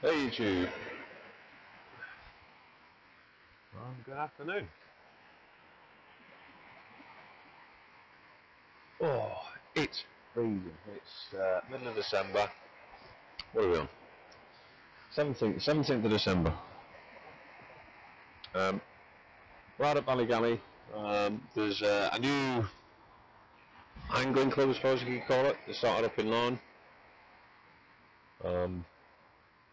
Hey YouTube. Good afternoon. Oh, it's freezing. It's middle of December. What are we on? 17th of December. We're out at Ballygally. There's a new angling club, I suppose you could call it. They started up in Lawn.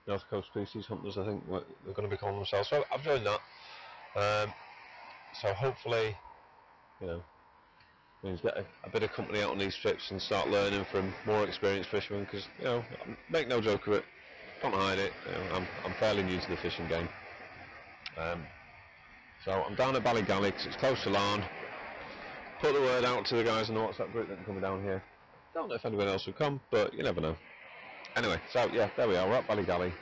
North Coast Species Hunters, I think they're going to be calling themselves. So I've joined that. So hopefully, means get a bit of company out on these trips and start learning from more experienced fishermen. Because make no joke of it, can't hide it. I'm fairly new to the fishing game. So I'm down at Ballygally because it's close to Lawn. Put the word out to the guys in the WhatsApp group that are coming down here. Don't know if anyone else will come, but you never know. Anyway, so yeah, there we are. We're at Ballygally.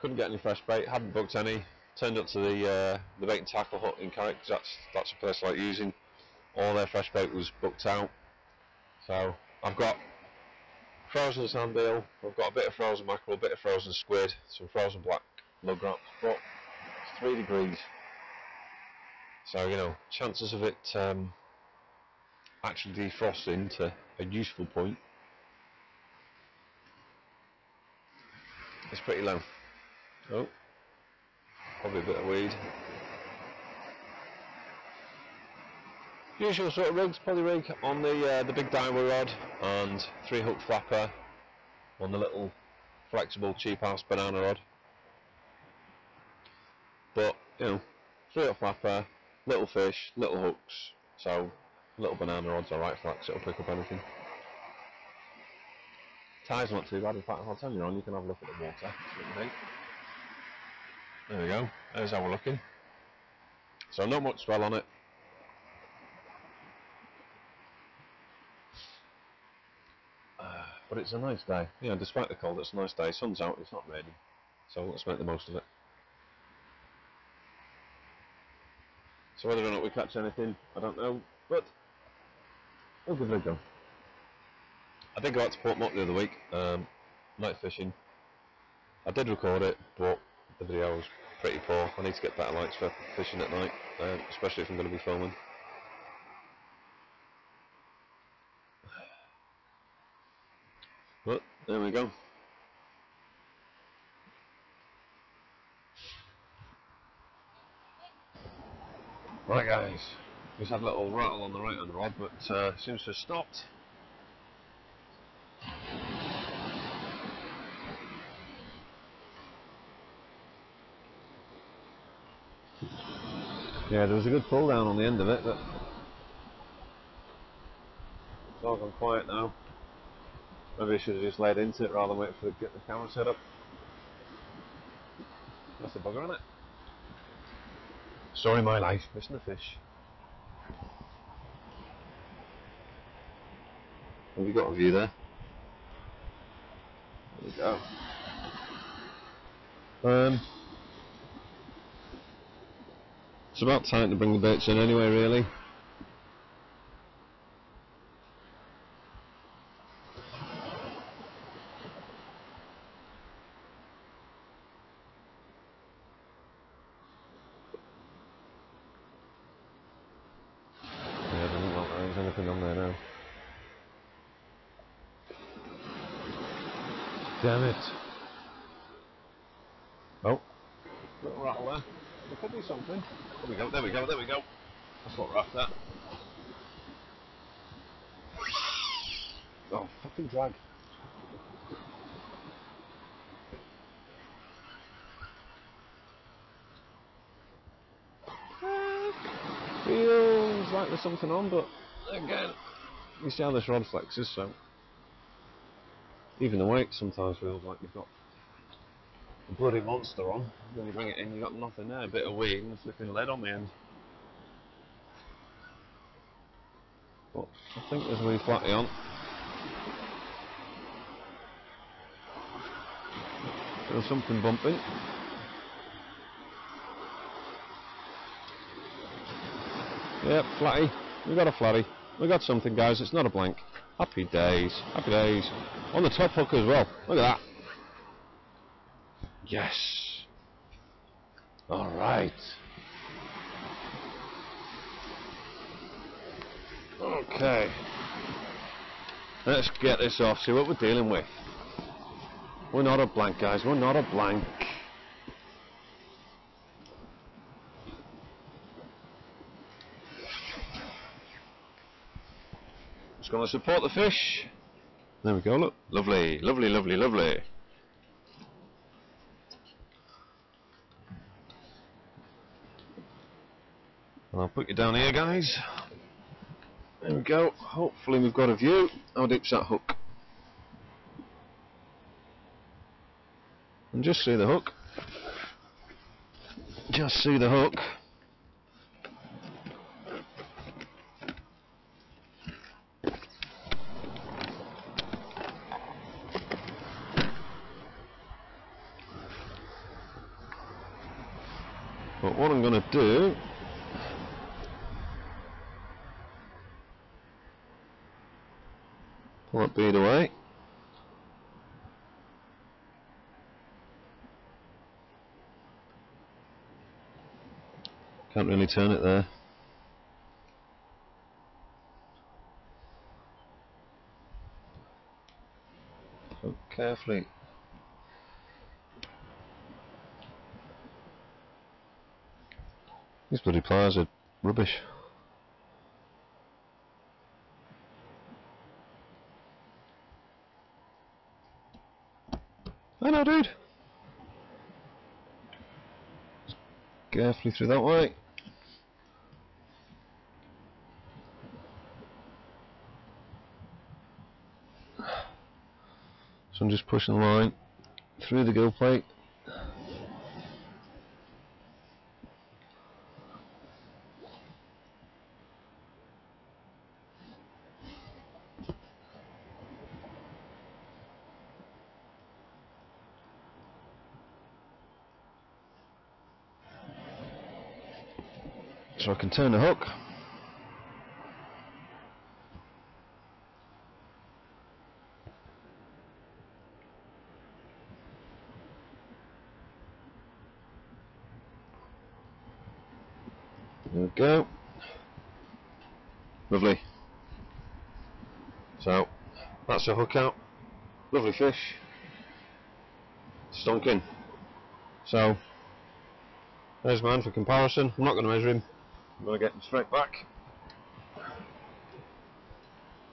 Couldn't get any fresh bait. Hadn't booked any. Turned up to the bait and tackle hut in Carrick because that's a place I like using. All their fresh bait was booked out. So I've got frozen sand eel. I've got a bit of frozen mackerel, a bit of frozen squid, some frozen black lug wraps. But it's 3 degrees. So chances of it actually defrosting to a useful point is pretty low. Oh, probably a bit of weed. Usual sort of rigs, poly rig on the big diver rod and 3-hook flapper on the little flexible cheap ass banana rod. But 3-hook flapper, little fish, little hooks, so little banana rod's alright flex, it'll pick up anything. Tide's not too bad, in fact I'll turn you on, you can have a look at the water. There we go, there's how we're looking. So not much swell on it. But it's a nice day. Despite the cold, it's a nice day. Sun's out, it's not raining. So let's make the most of it. So whether or not we catch anything, I don't know, but we'll give it a go. I did go out to Port Muck the other week, night fishing. I did record it, but the video was pretty poor. I need to get better lights for fishing at night, especially if I'm going to be filming. But there we go. Right guys, just had a little rattle on the right hand rod, but seems to have stopped. Yeah, there was a good pull down on the end of it, but it's all gone quiet now. Maybe I should have just laid into it rather than wait for it to get the camera set up. That's a bugger, isn't it? Story of my life, missing the fish. Have you got a view there? There we go. It's about time to bring the baits in anyway, really. Yeah, it doesn't look like there's anything on there now. Damn it. Oh, little rattle there. There could be something. There we go, there we go, there we go. That's what we're after. Oh, fucking drag. Feels like there's something on, but again, you see how this rod flexes, so even the weight sometimes feels like you've got a bloody monster on. When you bring it in, you've got nothing there, a bit of weed and a flipping lead on the end. But I think there's a wee flatty on. There's something bumping. Yep, flatty. We got a flatty. We got something, guys. It's not a blank. Happy days, happy days. On the top hook as well, look at that. Yes. Alright. Okay. Let's get this off, see what we're dealing with. We're not a blank, guys, we're not a blank. Just going to support the fish. There we go, look. Lovely, lovely, lovely, lovely. And I'll put you down here, guys. There we go. Hopefully we've got a view. How deep's that hook? And just see the hook. Just see the hook. But what I'm going to do, pull that bead away. Can't really turn it there. So carefully. These bloody pliers are rubbish. I know, dude. Carefully through that way. So I'm just pushing the line through the gill plate. So I can turn the hook. There we go. Lovely. So that's the hook out. Lovely fish. Stonking. So there's mine for comparison. I'm not going to measure him. I'm going to get him straight back.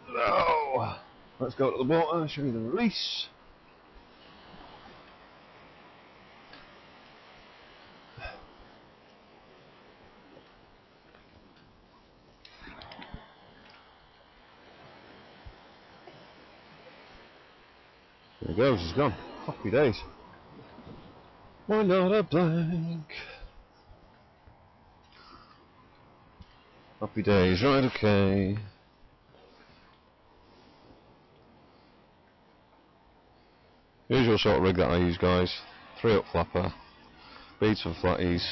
No. Let's go to the water and show you the release. There he goes, he's gone. Happy days. Why not a blank? Happy days, right, okay. Usual sort of rig that I use, guys. 3-up flapper, beads for flatties.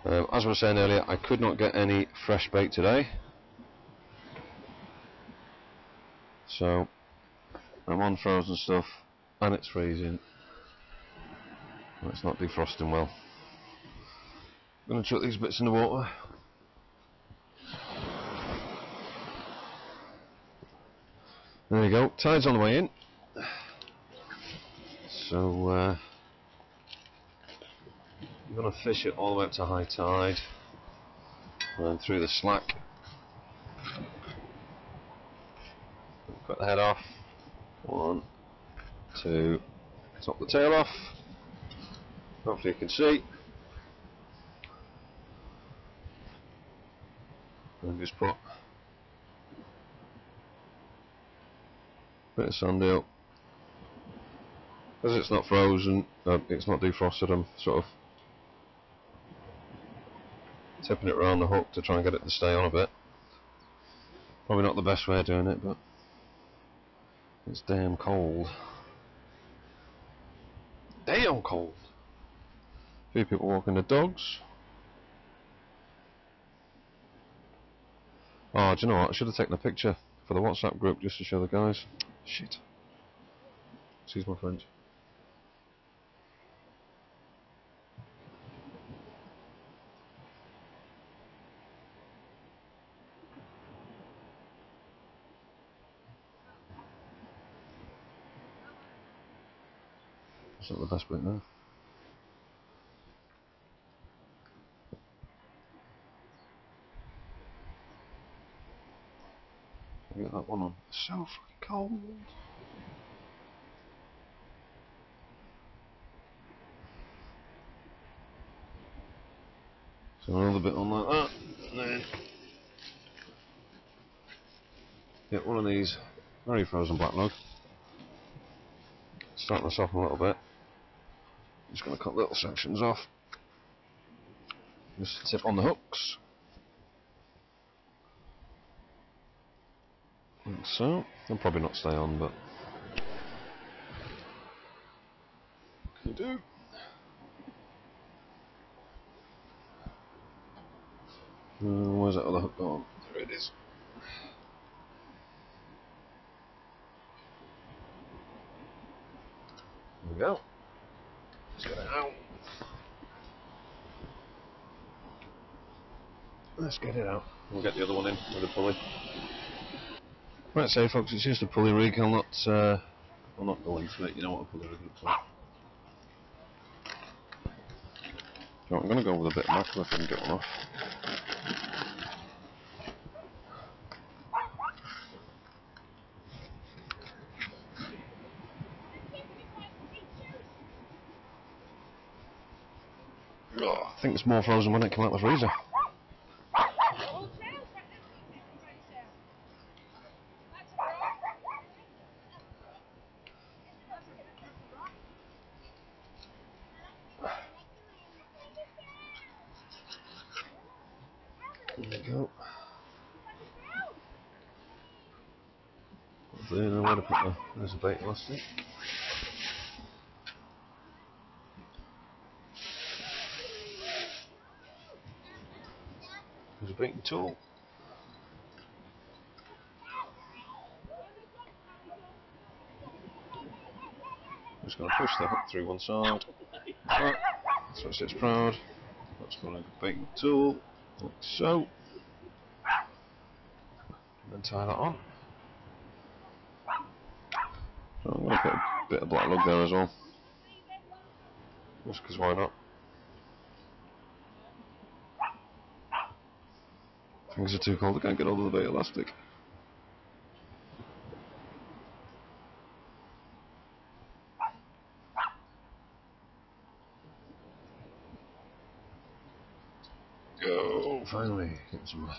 As I was saying earlier, I could not get any fresh bait today. So I'm on frozen stuff and it's freezing. And it's not defrosting well. I'm going to chuck these bits in the water. There you go, tide's on the way in. So I'm going to fish it all the way up to high tide and then through the slack. Cut the head off. 1, 2, top the tail off. Hopefully you can see. And just put a bit of sandy up. Because it's not frozen, it's not defrosted, I'm sort of tipping it around the hook to try and get it to stay on a bit. Probably not the best way of doing it, but it's damn cold. Damn cold! A few people walking the dogs. Oh, do you know what? I should have taken a picture for the WhatsApp group just to show the guys. Shit. Excuse my French. That's not the best bit now. Get that one on. It's so fucking cold. So another bit on like that, and then get one of these very frozen black log. Starting to soften a little bit. Just going to cut little sections off. Just tip on the hooks. Like so. They'll probably not stay on, but you do. Where's that other hook gone? There it is. There we go. Let's get it out. Let's get it out. We'll get the other one in with a pulley. Right, so folks, it's just a pulley rig. I'll not go into it. You know what a pulley rig looks like. So I'm going to go with a bit of mackerel if I can get one off. Oh, I think it's more frozen when it came out of the freezer. There we go. There, now where to put the, there's a bait elastic. There's a baiting tool. Just going to push the hook through one side. Right. So it sits proud. That's going to baiting tool, like so. And then tie that on. So I'm going to put a bit of black lug there as well. Just because why not? Things are too cold, I can't get hold of the bait elastic. Go, finally, get some.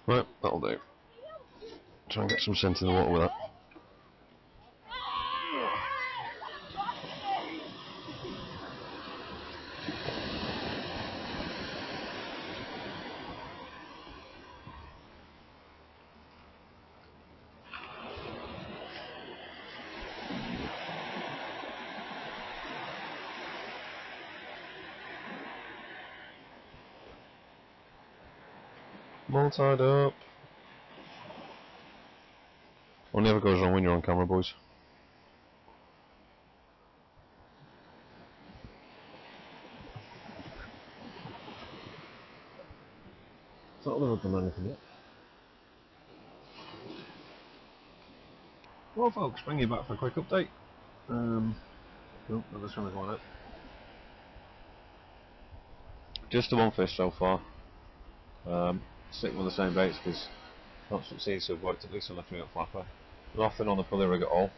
Right, that'll do. Try and get some scent in the water with that. I'm all tied up. One never goes wrong when you're on camera, boys. Thought I haven't done anything yet. Well, folks, bring you back for a quick update. Oh, another one going out. Just the one fish so far. Sticking with the same baits because not succeeded to have worked at least on the 3-up flapper. Nothing on the pulley rig at all.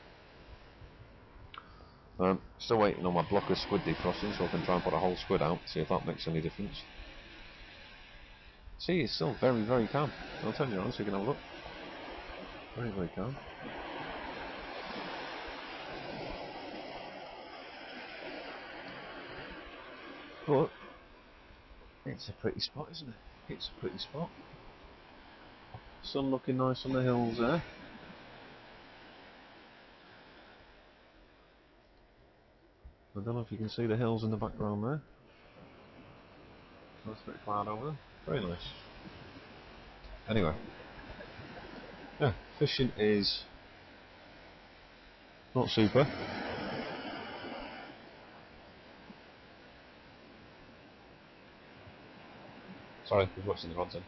Still waiting on my block of squid defrosting so I can try and put a whole squid out, see if that makes any difference. See, it's still very, very calm. I'll turn you on so you can have a look. Very, very calm. But it's a pretty spot, isn't it? It's a pretty spot. Sun looking nice on the hills there. I don't know if you can see the hills in the background there. Nice bit of cloud over there. Very nice. Anyway, yeah, fishing is not super. Sorry, I was watching the rods in.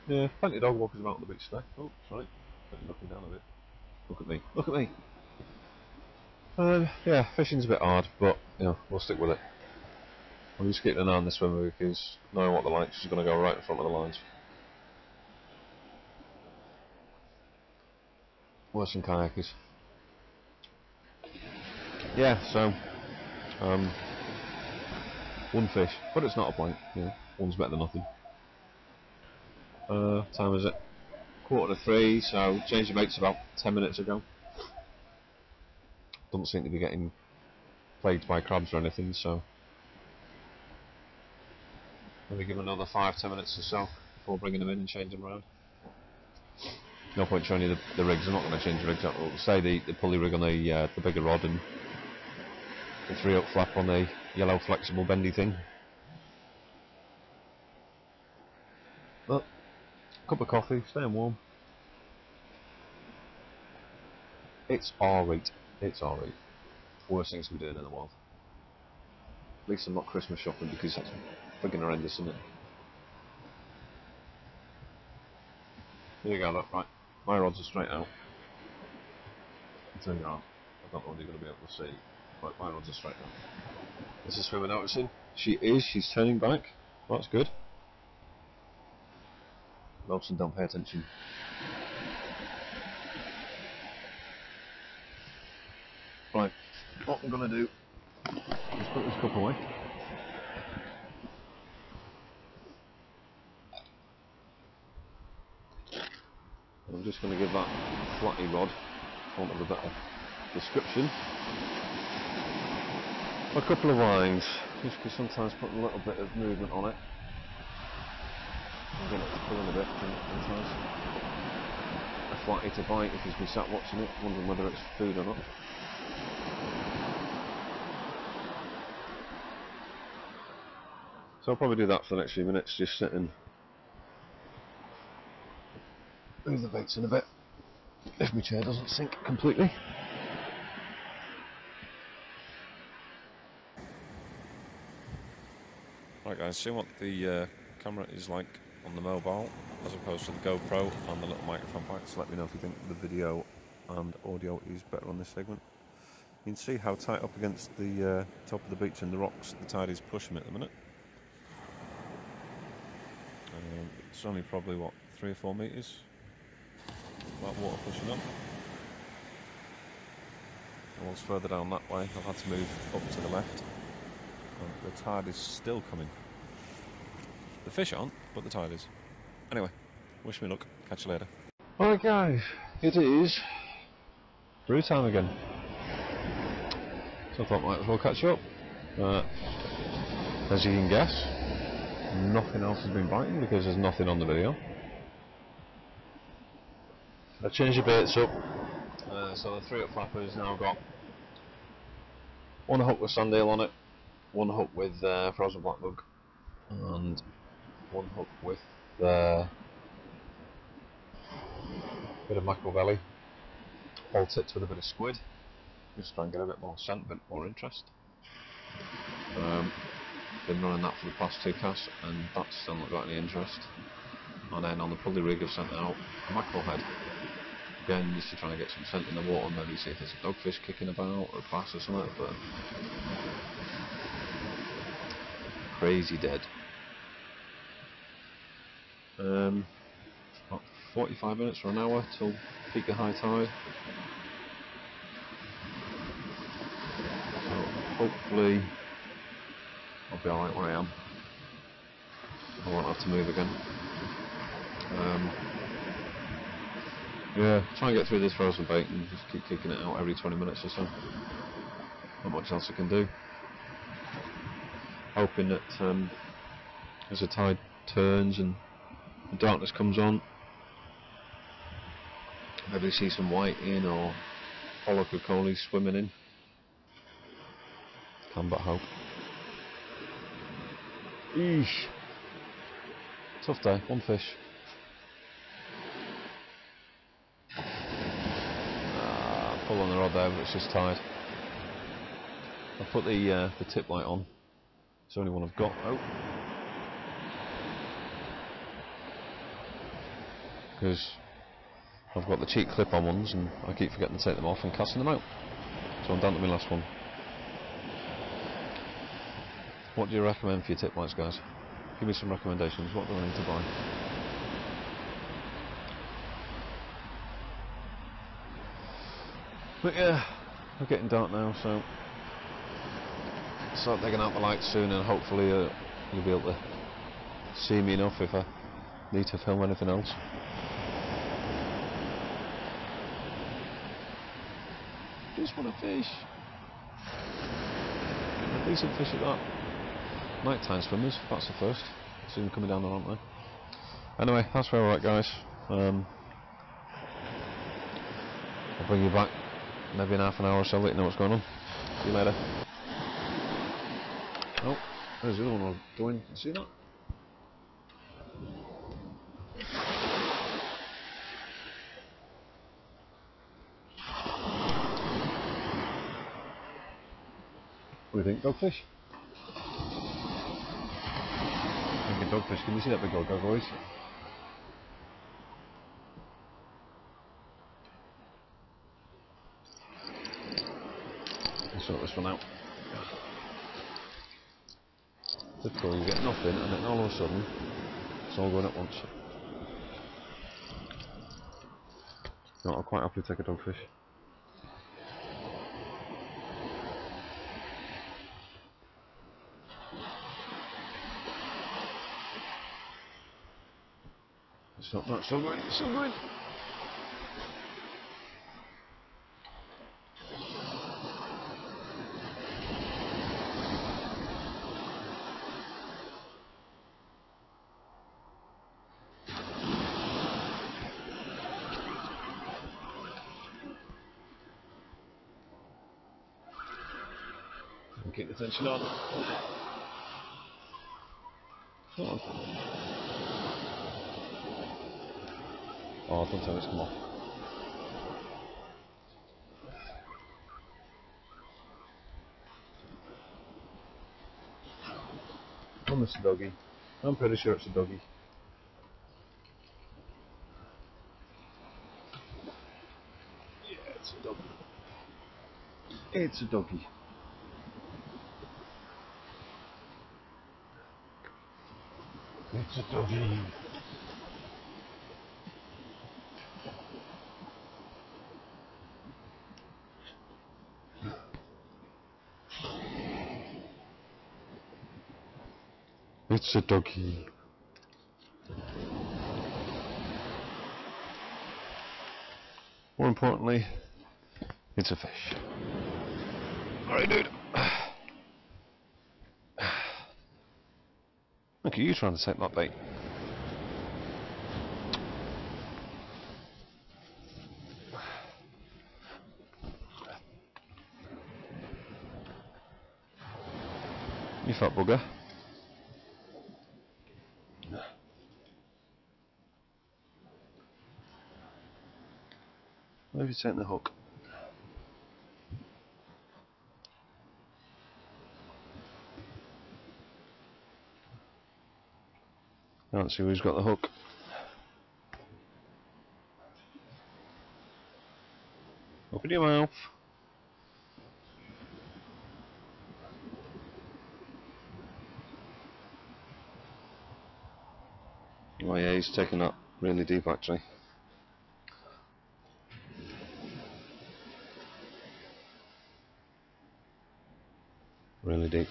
Yeah, plenty of dog walkers about on the beach today. Oh, sorry, looking down a bit. Look at me, look at me. Yeah, fishing's a bit hard, but you know, we'll stick with it. I'm just keeping an eye on the swimmer because knowing what they're like, she's going to go right in front of the lines. Worse than kayakers. Yeah, so one fish, but it's not a blank. You know, one's better than nothing. Time is it? 2:45, so changed the baits about 10 minutes ago. Doesn't seem to be getting plagued by crabs or anything, so maybe give them another 5-10 minutes or so before bringing them in and changing them around. No point showing you the rigs. I'm not going to change the rigs. I'll say the pulley rig on the bigger rod and the 3-up flap on the yellow flexible bendy thing. But cup of coffee, staying warm. It's alright. It's alright. Worst things we're doing in the world. At least I'm not Christmas shopping because that's friggin' horrendous, isn't it? There you go, look, right. My rods are straight out. I'll turn you on. I don't know whether you're going to be able to see, but my rods are straight out. Is the swimmer noticing? She is, she's turning back. Well, that's good. Robson, don't pay attention. Right, what I'm going to do is put this cup away. I'm just going to give that flatty rod, for want of a better description, a couple of lines, just because sometimes putting a little bit of movement on it, I'm going to pull in a bit, and sometimes a flatty to bite if he's been sat watching it, wondering whether it's food or not. So I'll probably do that for the next few minutes, just sit and move the baits in a bit, if my chair doesn't sink completely. Right guys, see what the camera is like on the mobile as opposed to the GoPro and the little microphone pack, so let me know if you think the video and audio is better on this segment. You can see how tight up against the top of the beach and the rocks the tide is pushing me at the minute. It's only probably what, 3 or 4 metres, that water pushing up. And once further down that way I've had to move up to the left, and the tide is still coming. The fish aren't, but the tide is. Anyway, wish me luck, catch you later. Alright guys, it is brew time again, so I thought I might as well catch up. As you can guess, nothing else has been biting because there's nothing on the video. I've changed the baits up, so the 3-up flapper has now got one hook with sandale on it, one hook with frozen black bug, and one hook with bit of mackerel belly, all tipped with a bit of squid, just try and get a bit more scent, a bit more interest. Been running that for the past 2 casts and that's still not got any interest. And then on the pulley rig I've sent out a mackerel head. Again, just to try and get some scent in the water, maybe see if there's a dogfish kicking about or a bass or something, but crazy dead. About 45 minutes or an hour till peak of high tide. So hopefully I'll be alright where I am. I won't have to move again. Yeah, try and get through this frozen bait and just keep kicking it out every 20 minutes or so. Not much else I can do. Hoping that as the tide turns and the darkness comes on, maybe see some white in or Ballygally swimming in. Can but hope. Eesh. Tough day, one fish. Pull on the rod there, but it's just tired. I'll put the tip light on. It's the only one I've got. Oh. Because I've got the cheap clip-on ones and I keep forgetting to take them off and casting them out. So I'm down to my last one. What do you recommend for your tip lights, guys? Give me some recommendations. What do I need to buy? But yeah, we're getting dark now, so I'll start taking out the lights soon, and hopefully you'll be able to see me enough if I need to film anything else. Just want to fish. A decent fish at that. Nighttime swimmers, that's the first. See them coming down there, aren't they? Anyway, that's where we're at, guys. I'll bring you back maybe in half an hour or so, let you know what's going on. See you later. Oh, there's the other one I was doing. See that? What do you think? Dogfish? Like a dogfish. Can you see that big old dog, boys? Let's sort this one out. Typical, you get nothing and then all of a sudden it's all going at once. No, I'll quite happily take a dogfish. Stop that, still going, still going. Keep the tension on. Come on. Oh, don't tell it's come off. Oh, it's a doggy. I'm pretty sure it's a doggy. Yeah, it's a doggy. It's a doggy. It's a doggy. It's a doggy. More importantly, it's a fish. Alright, dude. Look at you trying to take that bait. You fat bugger. Maybe take the hook. Can't see who's got the hook. Open your mouth. Oh yeah, he's taking that really deep actually. really deep.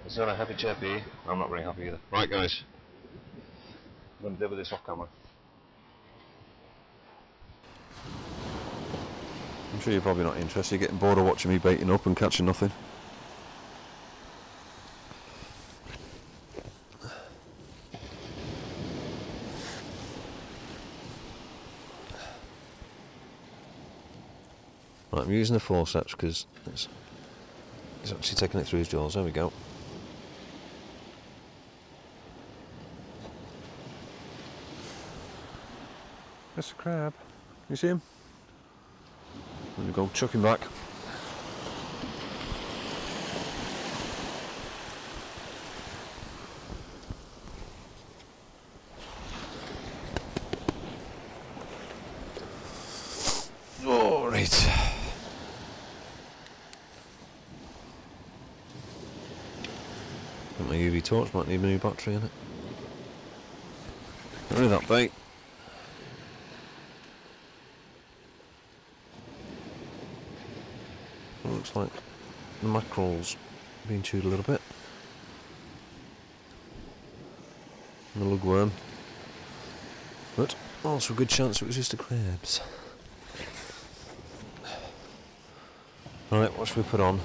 Is that a happy chappy? I'm not very happy either. Right guys, I'm going to deal with this off camera. I'm sure you're probably not interested. You're getting bored of watching me baiting up and catching nothing. Right, I'm using the forceps because he's actually taking it through his jaws. There we go. That's a crab. You see him? There we go, chuck him back. All right. Got my UV torch, might need a new battery in it. Get rid of that bait. Looks like the mackerel's being chewed a little bit. And the lugworm. But also a good chance it was just the crabs. Alright, what should we put on?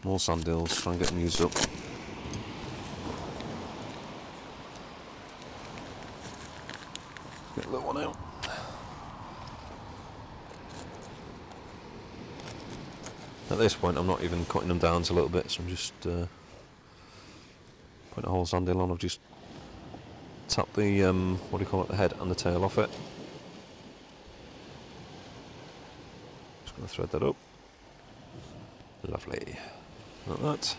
More sand hills, try and get them used up. Get a little one out. At this point I'm not even cutting them down to little bits, I'm just putting a whole sand hill on. I've just tapped the, what do you call it, the head and the tail off it. Just going to thread that up. Lovely. Like that.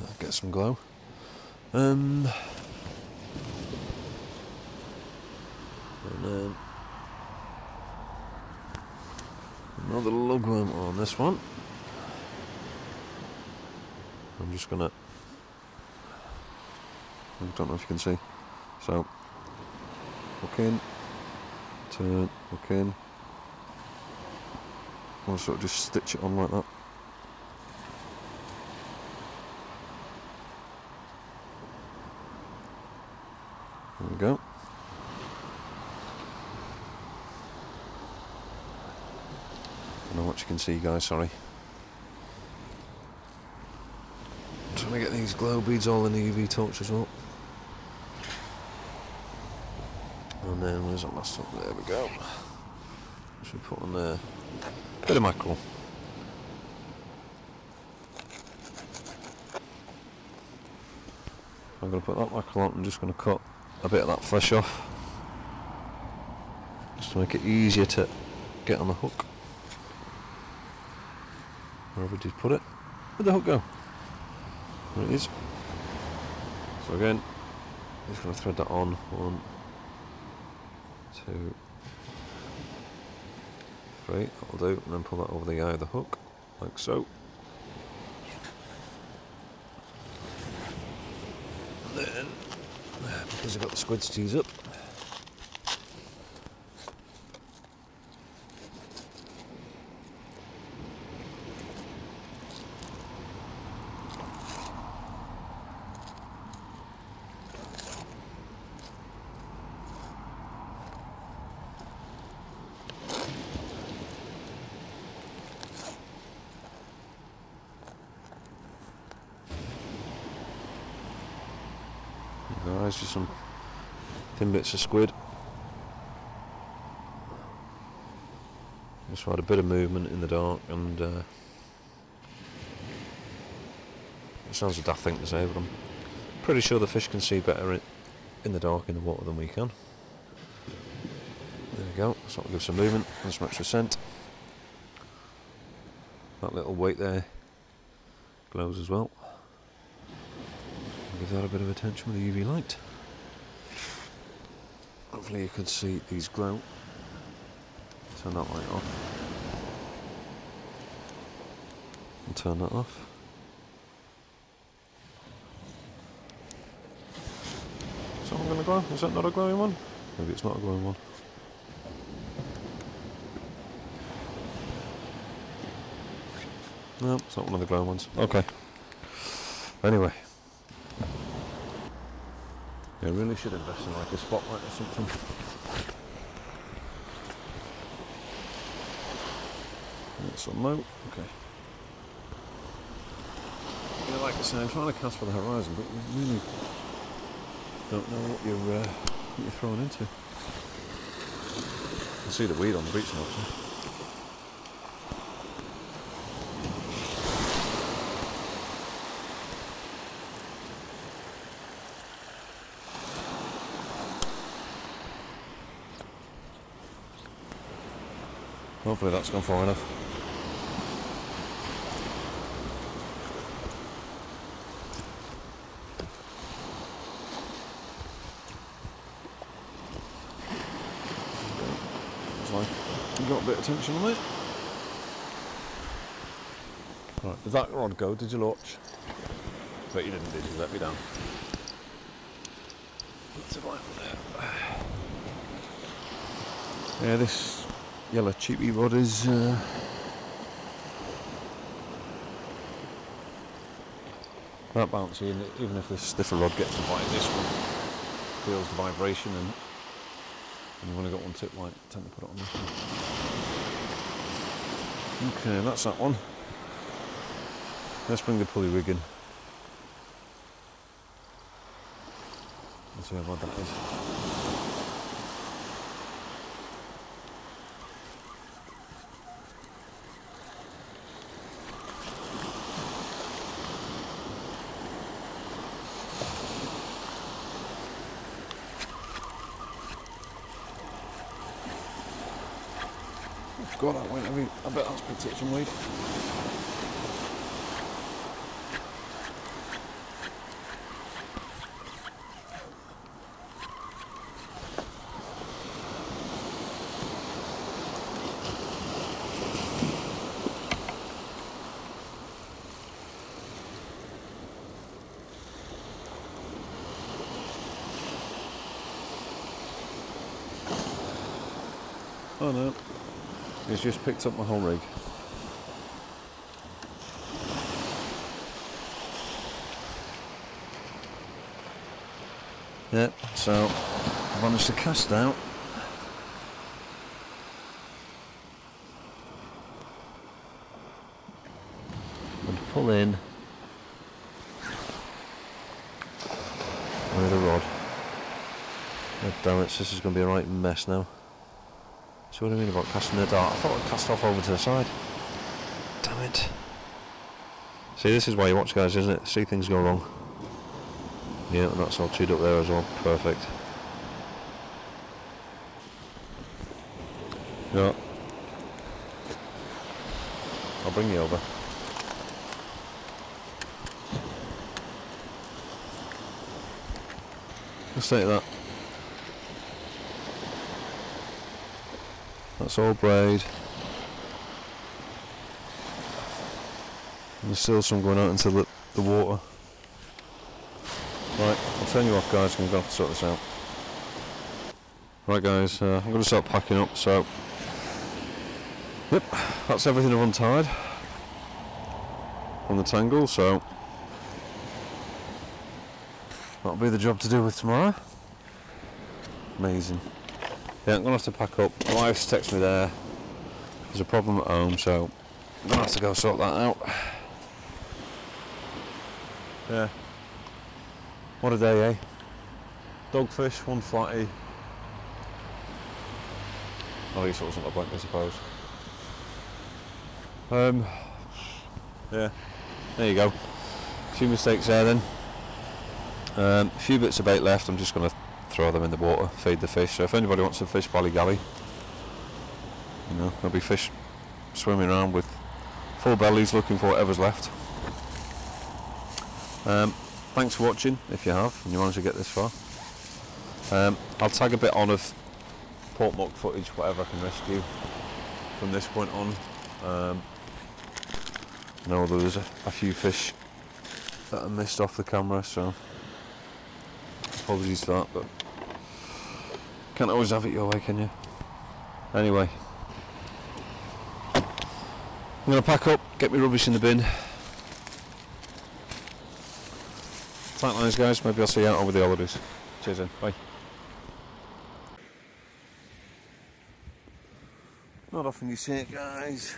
That'll get some glow. And then another lugworm on this one. I'm just gonna, I don't know if you can see, so hook in, turn, hook in, or sort of just stitch it on like that. There we go. I don't know what you can see, guys, sorry. I'm trying to get these glow beads all in the UV torch as well. And then where's that last one? There we go. What should we put on there? Bit of mackerel. I'm going to put that mackerel on. I'm just going to cut a bit of that flesh off, just to make it easier to get on the hook. Wherever I did put it. Where'd the hook go? There it is. So again, I'm just going to thread that on. 1, 2, 3. That'll do. And then pull that over the eye of the hook, like so. And then, because I've got the squids tees up, guys, just some thin bits of squid. Just had a bit of movement in the dark, and it sounds a daft thing to say, but I'm pretty sure the fish can see better in the dark in the water than we can. There we go, so that'll give some movement and some extra scent. That little weight there glows as well. Give that a bit of attention with the UV light. Hopefully you can see these glow. Turn that light off. And turn that off. Is that one going to glow? Is that not a glowing one? Maybe it's not a glowing one. No, it's not one of the glowing ones. Okay. Anyway. Yeah, I really should invest in like a spotlight or something. That's on low. Okay. Yeah, like I say, I'm trying to cast for the horizon, but you really don't know what you're throwing into. You can see the weed on the beach now, actually. Hopefully that's gone far enough. Looks like you got a bit of tension on it. Right, did that rod go? Did you launch? Bet you didn't, did you? Let me down. That's a light there. Yeah, this yellow cheapy rod is that bouncy, and even if the stiffer rod gets a bite, this one feels the vibration, and you've only got one tip light, tend to put it on this one. Okay, that's that one. Let's bring the pulley rig in. Let's see how bad that is. God, that went heavy. I bet that's picked up some weed. Oh no, he's just picked up my whole rig. Yeah, so I managed to cast out and pull in with a rod. God damn it, this is going to be a right mess now. See what I mean about casting the dart? I thought I'd cast off over to the side. Damn it. See, this is why you watch, guys, isn't it? See things go wrong. Yeah, and that's all chewed up there as well. Perfect. Yeah. I'll bring you over. Let's take that. That's all braid. And there's still some going out into the water. Right, I'll turn you off, guys, and we're going to have to sort this out. Right, guys, I'm going to start packing up, so... Yep, that's everything I've untied on the tangle, so... that'll be the job to do with tomorrow. Amazing. Yeah, I'm going to have to pack up. My wife's texted me there. There's a problem at home, so I'm going to have to go sort that out. Yeah. What a day, eh? Dogfish, one flatty. At least it wasn't a blank, I suppose. Yeah, there you go. A few mistakes there then. A few bits of bait left. I'm just going to throw them in the water, feed the fish. So if anybody wants to fish Ballygally, you know, there'll be fish swimming around with full bellies looking for whatever's left. Thanks for watching, if you have, and you managed to get this far. I'll tag a bit on of port muck footage, whatever I can rescue. from this point on. I know there was a few fish that I missed off the camera, so apologies for that, but can't always have it your way, can you? Anyway, I'm going to pack up, get my rubbish in the bin. Tight lines, guys. Maybe I'll see you out over the holidays. Cheers then, bye. Not often you see it, guys,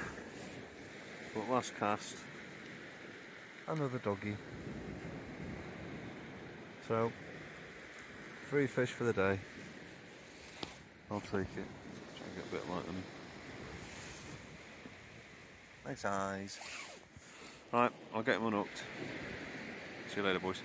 but last cast, another doggy. So, 3 fish for the day. I'll take it. Try and get a bit like them. Nice eyes. Right, I'll get him unhooked. See you later, boys.